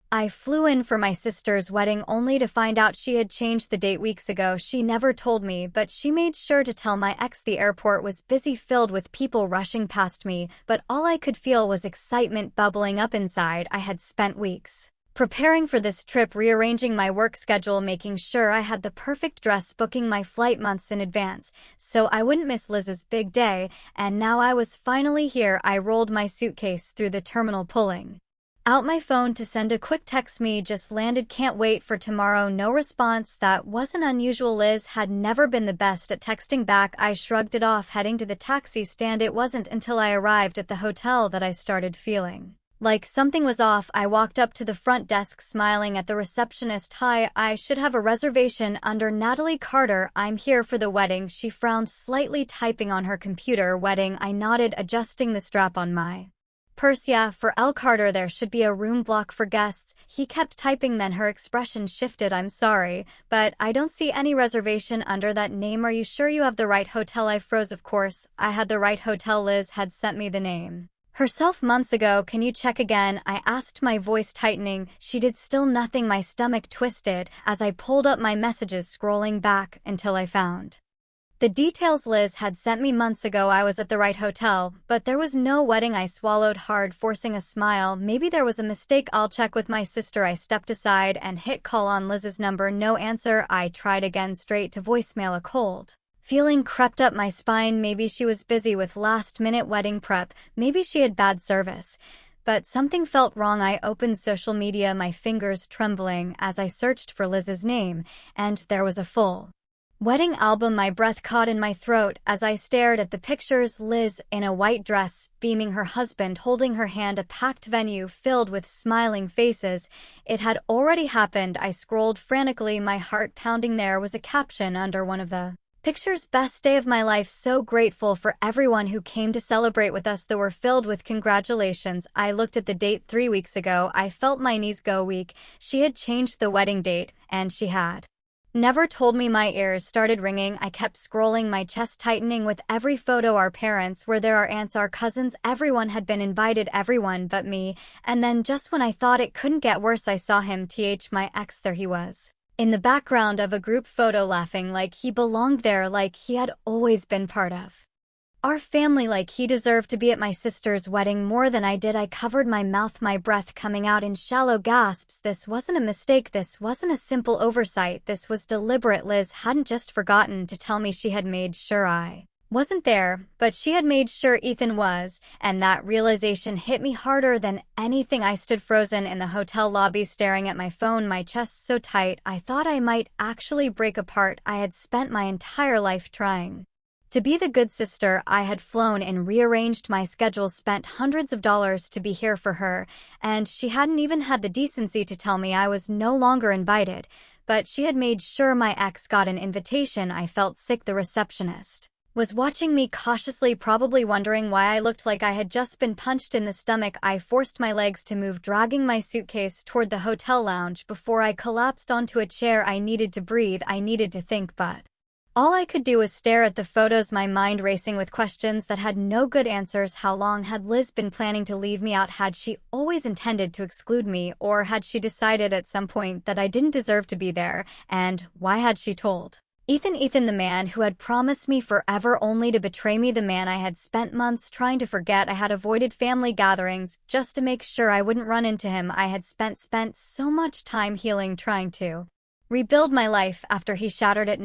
I flew in for my sister's wedding only to find out she had changed the date weeks ago. She never told me, but she made sure to tell my ex the airport was busy, filled with people rushing past me, but all I could feel was excitement bubbling up inside. I had spent weeks preparing for this trip, rearranging my work schedule, making sure I had the perfect dress, booking my flight months in advance so I wouldn't miss Liz's big day, and now I was finally here. I rolled my suitcase through the terminal, pulling out my phone to send a quick text. Me just landed, can't wait for tomorrow. No response. That wasn't unusual. Liz had never been the best at texting back. I shrugged it off, heading to the taxi stand. It wasn't until I arrived at the hotel that I started feeling like something was off. I walked up to the front desk, smiling at the receptionist. "Hi, I should have a reservation under Natalie Carter. I'm here for the wedding." She frowned slightly, typing on her computer. "Wedding?" I nodded, adjusting the strap on my purse. "Yeah, for L. Carter. There should be a room block for guests." He kept typing, then her expression shifted. "I'm sorry, but I don't see any reservation under that name. Are you sure you have the right hotel?" I froze. Of course, I had the right hotel. Liz had sent me the name herself months ago. "Can you check again?" I asked, my voice tightening. She did. Still nothing. My stomach twisted as I pulled up my messages, scrolling back until I found the details Liz had sent me months ago. I was at the right hotel, but there was no wedding. I swallowed hard, forcing a smile. Maybe there was a mistake. "I'll check with my sister." I stepped aside and hit call on Liz's number. No answer. I tried again, straight to voicemail. A cold feeling crept up my spine. Maybe she was busy with last-minute wedding prep. Maybe she had bad service. But something felt wrong. I opened social media, my fingers trembling as I searched for Liz's name, and there was a full wedding album. My breath caught in my throat as I stared at the pictures. Liz in a white dress, beaming, her husband holding her hand, a packed venue filled with smiling faces. It had already happened. I scrolled frantically, my heart pounding. There was a caption under one of the pictures: "Best day of my life. So grateful for everyone who came to celebrate with us." They were filled with congratulations. I looked at the date: 3 weeks ago. I felt my knees go weak. She had changed the wedding date, and she had never told me. My ears started ringing. I kept scrolling, my chest tightening with every photo. Our parents were there, our aunts, our cousins. Everyone had been invited, everyone but me. And then, just when I thought it couldn't get worse, I saw him, my ex. There he was, in the background of a group photo, laughing like he belonged there, like he had always been part of our family, like he deserved to be at my sister's wedding more than I did. I covered my mouth, my breath coming out in shallow gasps. This wasn't a mistake. This wasn't a simple oversight. This was deliberate. Liz hadn't just forgotten to tell me. She had made sure I wasn't there, but she had made sure Ethan was, and that realization hit me harder than anything. I stood frozen in the hotel lobby, staring at my phone, my chest so tight I thought I might actually break apart. I had spent my entire life trying to be the good sister. I had flown and rearranged my schedule, spent hundreds of dollars to be here for her, and she hadn't even had the decency to tell me I was no longer invited. But she had made sure my ex got an invitation. I felt sick. The receptionist was watching me cautiously, probably wondering why I looked like I had just been punched in the stomach. I forced my legs to move, dragging my suitcase toward the hotel lounge before I collapsed onto a chair. I needed to breathe. I needed to think, but all I could do was stare at the photos, my mind racing with questions that had no good answers. How long had Liz been planning to leave me out? Had she always intended to exclude me, or had she decided at some point that I didn't deserve to be there? And why had she told Ethan, the man who had promised me forever, only to betray me? The man I had spent months trying to forget. I had avoided family gatherings just to make sure I wouldn't run into him. I had spent so much time healing, trying to rebuild my life after he shattered it.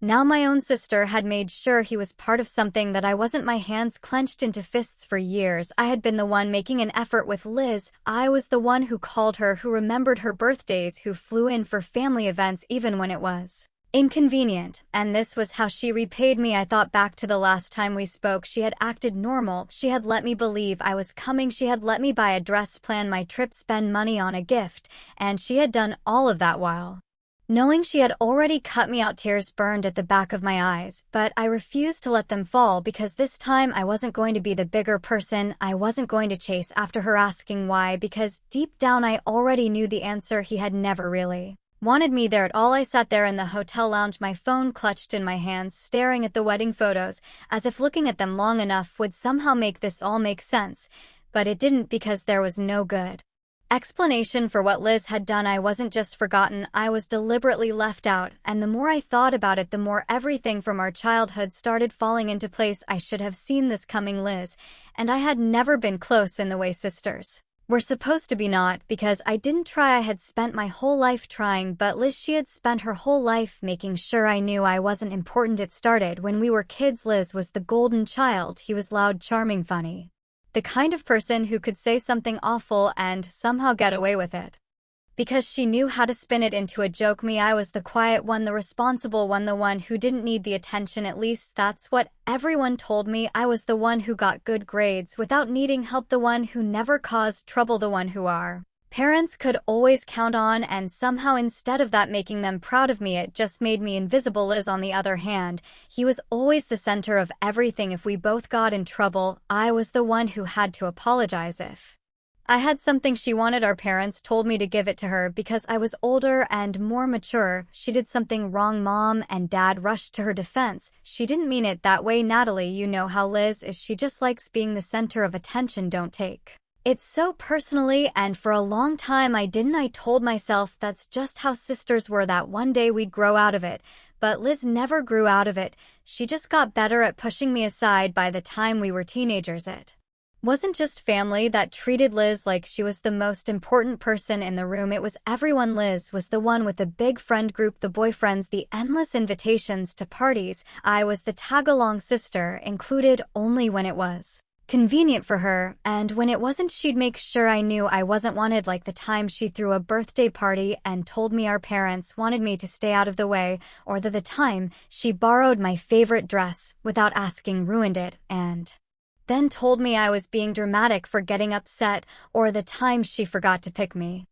Now my own sister had made sure he was part of something that I wasn't. My hands clenched into fists. For years, I had been the one making an effort with Liz. I was the one who called her, who remembered her birthdays, who flew in for family events even when it was inconvenient. And this was how she repaid me. I thought back to the last time we spoke. She had acted normal. She had let me believe I was coming. She had let me buy a dress, plan my trip, spend money on a gift. And she had done all of that while knowing she had already cut me out. Tears burned at the back of my eyes, but I refused to let them fall, because this time I wasn't going to be the bigger person. I wasn't going to chase after her asking why, because deep down I already knew the answer. He had never really wanted me there at all. I sat there in the hotel lounge, my phone clutched in my hands, staring at the wedding photos, as if looking at them long enough would somehow make this all make sense. But it didn't, because there was no good Explanation for what Liz had done. I wasn't just forgotten, I was deliberately left out, and the more I thought about it, the more everything from our childhood started falling into place. I should have seen this coming, Liz, and I had never been close in the way sisters we're supposed to be, not because I didn't try. I had spent my whole life trying, but Liz, she had spent her whole life making sure I knew I wasn't important. It started when we were kids. Liz was the golden child. He was loud, charming, funny. The kind of person who could say something awful and somehow get away with it. Because she knew how to spin it into a joke. Me, I was the quiet one, the responsible one, the one who didn't need the attention. At least that's what everyone told me. I was the one who got good grades without needing help, the one who never caused trouble, the one who our parents could always count on, and somehow instead of that making them proud of me, it just made me invisible. Liz, on the other hand, he was always the center of everything. If we both got in trouble, I was the one who had to apologize. If I had something she wanted, our parents told me to give it to her because I was older and more mature. She did something wrong, Mom and Dad rushed to her defense. She didn't mean it that way, Natalie. You know how Liz is. She just likes being the center of attention. Don't take it's so personally, and for a long time I didn't. I told myself that's just how sisters were, that one day we'd grow out of it. But Liz never grew out of it. She just got better at pushing me aside. By the time we were teenagers, it wasn't just family that treated Liz like she was the most important person in the room. It was everyone. Liz was the one with the big friend group, the boyfriends, the endless invitations to parties. I was the tag-along sister, included only when it was convenient for her, and when it wasn't, she'd make sure I knew I wasn't wanted. Like the time she threw a birthday party and told me our parents wanted me to stay out of the way, or the time she borrowed my favorite dress without asking, ruined it, and then told me I was being dramatic for getting upset, or the time she forgot to pick me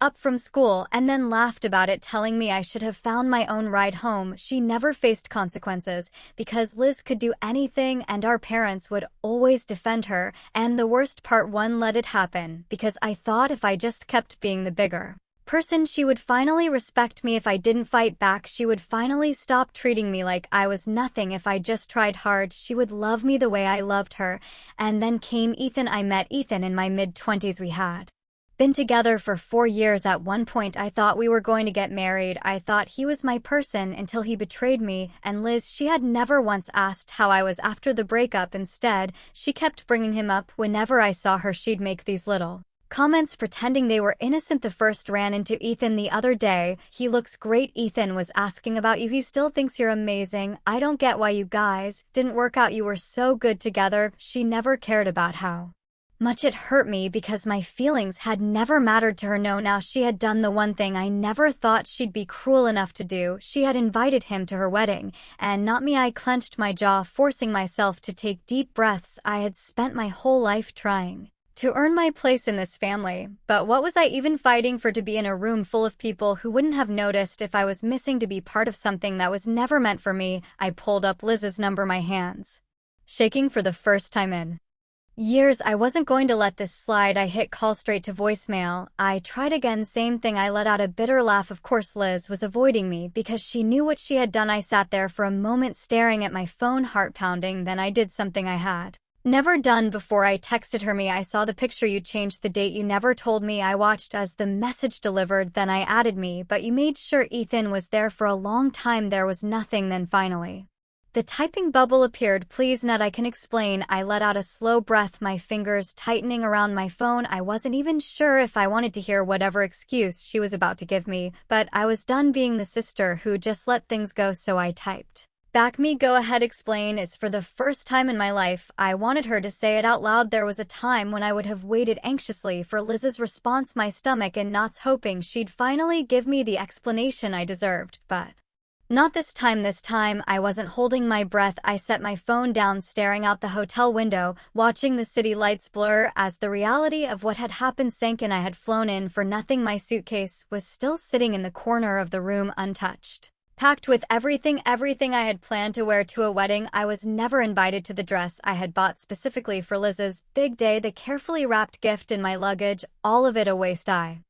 up from school and then laughed about it, telling me I should have found my own ride home. She never faced consequences because Liz could do anything and our parents would always defend her. And the worst part, one, let it happen because I thought if I just kept being the bigger person, she would finally respect me. If I didn't fight back, she would finally stop treating me like I was nothing. If I just tried hard, she would love me the way I loved her. And then came Ethan. I met Ethan in my mid-20s. We had been together for 4 years. At one point, I thought we were going to get married. I thought he was my person until he betrayed me. And Liz, she had never once asked how I was after the breakup. Instead, she kept bringing him up. Whenever I saw her, she'd make these little comments pretending they were innocent. The first ran into Ethan the other day. He looks great. Ethan was asking about you. He still thinks you're amazing. I don't get why you guys didn't work out. You were so good together. She never cared about how much it hurt me because my feelings had never mattered to her. No, now she had done the one thing I never thought she'd be cruel enough to do. She had invited him to her wedding, and not me. I clenched my jaw, forcing myself to take deep breaths. I had spent my whole life trying to earn my place in this family, but what was I even fighting for? To be in a room full of people who wouldn't have noticed if I was missing, to be part of something that was never meant for me. I pulled up Liz's number, my hands shaking for the first time in years. I wasn't going to let this slide. I hit call straight to voicemail. I tried again, same thing. I let out a bitter laugh. Of course, Liz was avoiding me because she knew what she had done. I sat there for a moment staring at my phone, heart pounding. Then I did something I had never done before. I texted her. Me, I saw the picture. You changed the date. You never told me. I watched as the message delivered. Then I added me, but you made sure Ethan was there for a long time. There was nothing. Then finally the typing bubble appeared. Please, Ned, I can explain. I let out a slow breath, my fingers tightening around my phone. I wasn't even sure if I wanted to hear whatever excuse she was about to give me, but I was done being the sister who just let things go, so I typed back, me, go ahead, explain. It's for the first time in my life. I wanted her to say it out loud. There was a time when I would have waited anxiously for Liz's response, my stomach in knots, hoping she'd finally give me the explanation I deserved, but not this time. This time, I wasn't holding my breath. I set my phone down, staring out the hotel window, watching the city lights blur as the reality of what had happened sank in. I had flown in for nothing. My suitcase was still sitting in the corner of the room, untouched, packed with everything I had planned to wear to a wedding. I was never invited to the dress I had bought specifically for Liz's big day, the carefully wrapped gift in my luggage, all of it a waste. I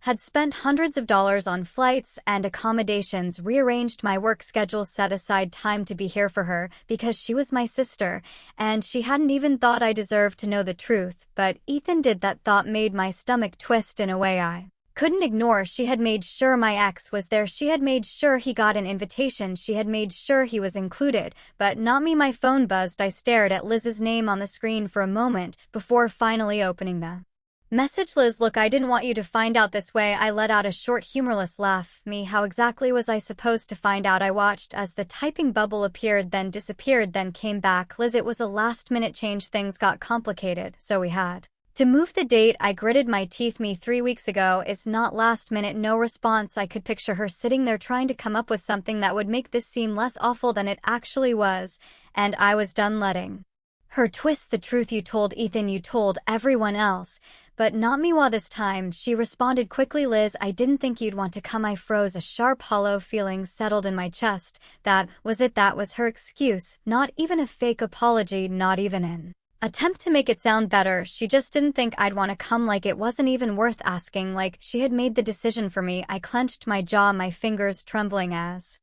Had spent hundreds of dollars on flights and accommodations, rearranged my work schedule, set aside time to be here for her because she was my sister, and she hadn't even thought I deserved to know the truth, but Ethan did. That thought made my stomach twist in a way I couldn't ignore. She had made sure my ex was there. She had made sure he got an invitation. She had made sure he was included, but not me. My phone buzzed. I stared at Liz's name on the screen for a moment before finally opening the message. Liz, look, I didn't want you to find out this way. I let out a short, humorless laugh. Me, how exactly was I supposed to find out? I watched as the typing bubble appeared, then disappeared, then came back. Liz, it was a last-minute change. Things got complicated, so we had to move the date. I gritted my teeth. Me, 3 weeks ago. It's not last minute. No response. I could picture her sitting there trying to come up with something that would make this seem less awful than it actually was, and I was done letting her twist the truth. You told Ethan, you told everyone else, but not me. While this time, she responded quickly. Liz, I didn't think you'd want to come. I froze. A sharp, hollow feeling settled in my chest. That was it. That was her excuse. Not even a fake apology, not even an attempt to make it sound better. She just didn't think I'd want to come. Like it wasn't even worth asking. Like she had made the decision for me. I clenched my jaw, my fingers trembling as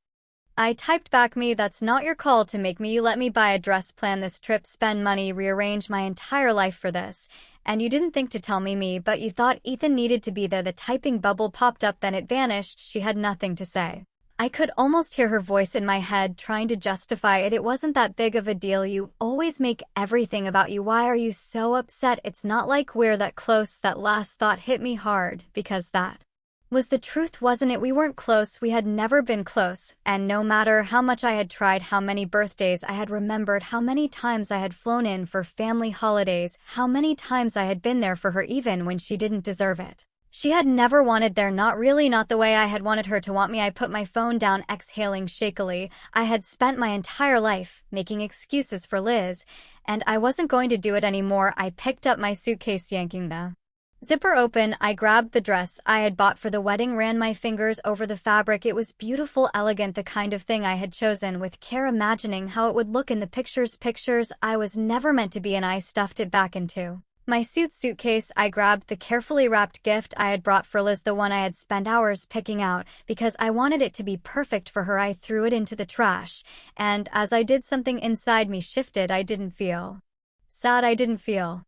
I typed back, me, that's not your call to make me. You let me buy a dress, plan this trip, spend money, rearrange my entire life for this. And you didn't think to tell me, but you thought Ethan needed to be there. The typing bubble popped up, then it vanished. She had nothing to say. I could almost hear her voice in my head trying to justify it. It wasn't that big of a deal. You always make everything about you. Why are you so upset? It's not like we're that close. That last thought hit me hard because that was the truth, wasn't it? We weren't close. We had never been close. And no matter how much I had tried, how many birthdays I had remembered, how many times I had flown in for family holidays, how many times I had been there for her even when she didn't deserve it, she had never wanted there. Not really, not the way I had wanted her to want me. I put my phone down, exhaling shakily. I had spent my entire life making excuses for Liz, and I wasn't going to do it anymore. I picked up my suitcase, yanking the zipper open. I grabbed the dress I had bought for the wedding, ran my fingers over the fabric. It was beautiful, elegant, the kind of thing I had chosen with care, imagining how it would look in the pictures I was never meant to be in. I stuffed it back into my suitcase. I grabbed the carefully wrapped gift I had brought for Liz, the one I had spent hours picking out, because I wanted it to be perfect for her. I threw it into the trash, and as I did, something inside me shifted. I didn't feel sad. I didn't feel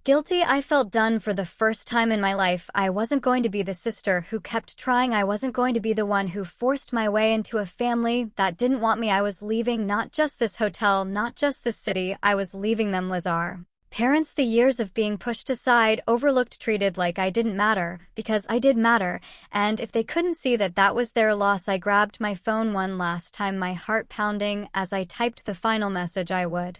guilty. I felt done. For the first time in my life, I wasn't going to be the sister who kept trying. I wasn't going to be the one who forced my way into a family that didn't want me. I was leaving not just this hotel, not just this city. I was leaving them, Liz. Our parents, the years of being pushed aside, overlooked, treated like I didn't matter, because I did matter. And if they couldn't see that that was their loss, I grabbed my phone one last time, my heart pounding as I typed the final message I would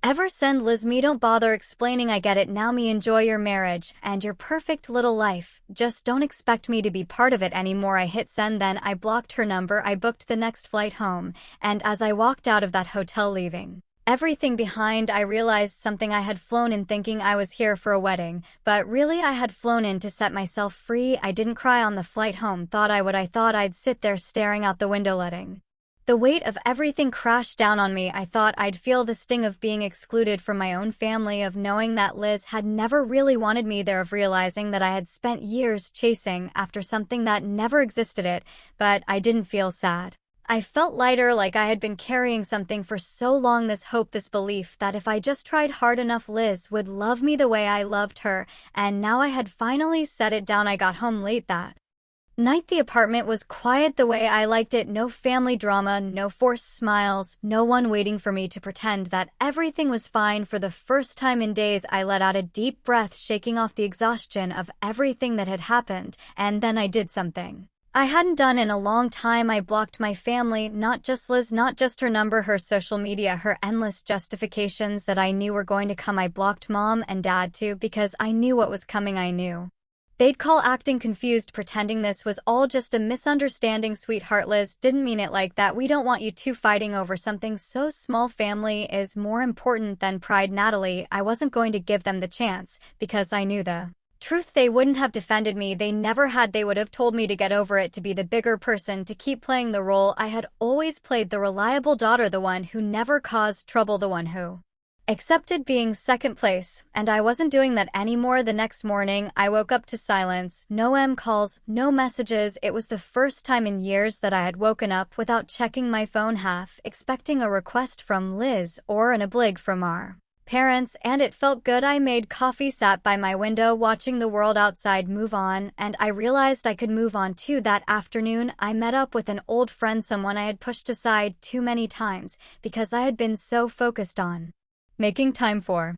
ever send. Liz, me, don't bother explaining. I get it now. Me, enjoy your marriage and your perfect little life. Just don't expect me to be part of it anymore. I hit send, then I blocked her number. I booked the next flight home, and as I walked out of that hotel, leaving everything behind, I realized something. I had flown in thinking I was here for a wedding, but really I had flown in to set myself free. I didn't cry on the flight home. Thought I would. I thought I'd sit there staring out the window, letting the weight of everything crashed down on me. I thought I'd feel the sting of being excluded from my own family, of knowing that Liz had never really wanted me there, of realizing that I had spent years chasing after something that never existed. But I didn't feel sad. I felt lighter, like I had been carrying something for so long, this hope, this belief that if I just tried hard enough, Liz would love me the way I loved her, and now I had finally set it down. I got home late that night. The apartment was quiet the way I liked it. No family drama, no forced smiles, no one waiting for me to pretend that everything was fine. For the first time in days, I let out a deep breath, shaking off the exhaustion of everything that had happened, and then I did something I hadn't done in a long time. I blocked my family, not just Liz, not just her number, her social media, her endless justifications that I knew were going to come. I blocked Mom and Dad too, because I knew what was coming. I knew they'd call, acting confused, pretending this was all just a misunderstanding. Sweetheart, Liz didn't mean it like that. We don't want you two fighting over something so small. Family is more important than pride. Natalie, I wasn't going to give them the chance, because I knew the truth. They wouldn't have defended me. They never had. They would have told me to get over it, to be the bigger person, to keep playing the role I had always played, the reliable daughter, the one who never caused trouble, the one who accepted being second place, and I wasn't doing that anymore. The next morning, I woke up to silence, no calls, no messages. It was the first time in years that I had woken up without checking my phone, half expecting a request from Liz or an oblig from our parents, and it felt good. I made coffee, sat by my window watching the world outside move on, and I realized I could move on too. That afternoon, I met up with an old friend, someone I had pushed aside too many times because I had been so focused on making time for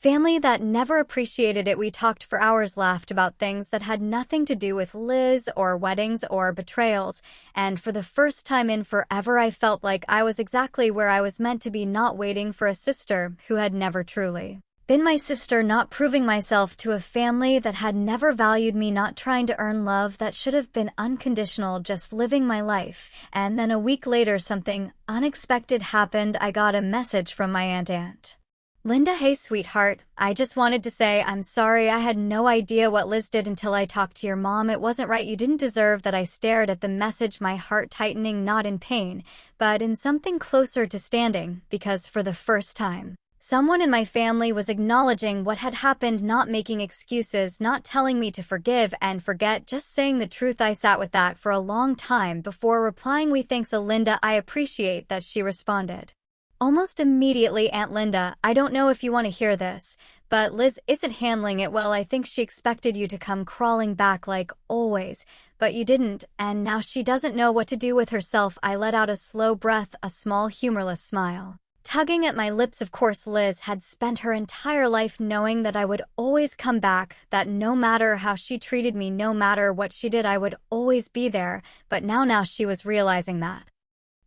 family that never appreciated it. We talked for hours, laughed about things that had nothing to do with Liz or weddings or betrayals, and for the first time in forever I felt like I was exactly where I was meant to be, not waiting for a sister who had never truly been my sister, not proving myself to a family that had never valued me, not trying to earn love that should have been unconditional, just living my life. And then a week later, something unexpected happened. I got a message from my Aunt Linda. Hey sweetheart, I just wanted to say I'm sorry. I had no idea what Liz did until I talked to your mom. It wasn't right. You didn't deserve that. I stared at the message, my heart tightening, not in pain, but in something closer to standing, because for the first time, someone in my family was acknowledging what had happened, not making excuses, not telling me to forgive and forget, just saying the truth. I sat with that for a long time before replying. "We thanks, Linda." I appreciate that, she responded almost immediately. "Aunt Linda, I don't know if you want to hear this, but Liz isn't handling it well. I think she expected you to come crawling back like always, but you didn't, and now she doesn't know what to do with herself." I let out a slow breath, a small humorless smile tugging at my lips. Of course, Liz had spent her entire life knowing that I would always come back, that no matter how she treated me, no matter what she did, I would always be there, but now she was realizing that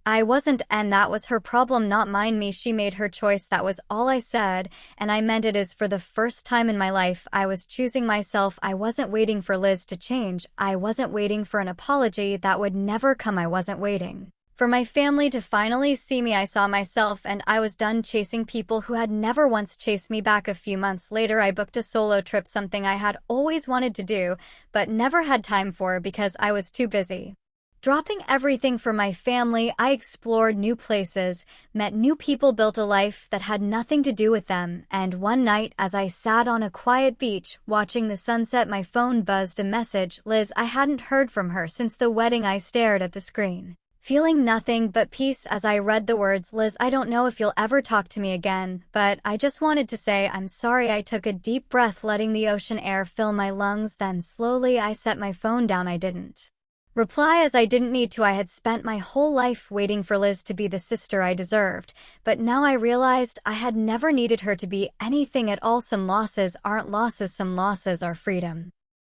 I wasn't, and that was her problem, not mine. She made her choice. That was all I said, and I meant it. As for the first time in my life, I was choosing myself. I wasn't waiting for Liz to change. I wasn't waiting for an apology that would never come. I wasn't waiting for my family to finally see me. I saw myself, and I was done chasing people who had never once chased me back. A few months later, I booked a solo trip, something I had always wanted to do, but never had time for because I was too busy. Dropping everything for my family, I explored new places, met new people, built a life that had nothing to do with them, and one night, as I sat on a quiet beach, watching the sunset, my phone buzzed. A message. Liz. I hadn't heard from her since the wedding. I stared at the screen, feeling nothing but peace as I read the words. "Liz, I don't know if you'll ever talk to me again, but I just wanted to say I'm sorry." I took a deep breath, letting the ocean air fill my lungs, then slowly I set my phone down. I didn't reply as I didn't need to. I had spent my whole life waiting for Liz to be the sister I deserved, but now I realized I had never needed her to be anything at all. Some losses aren't losses, some losses are freedom.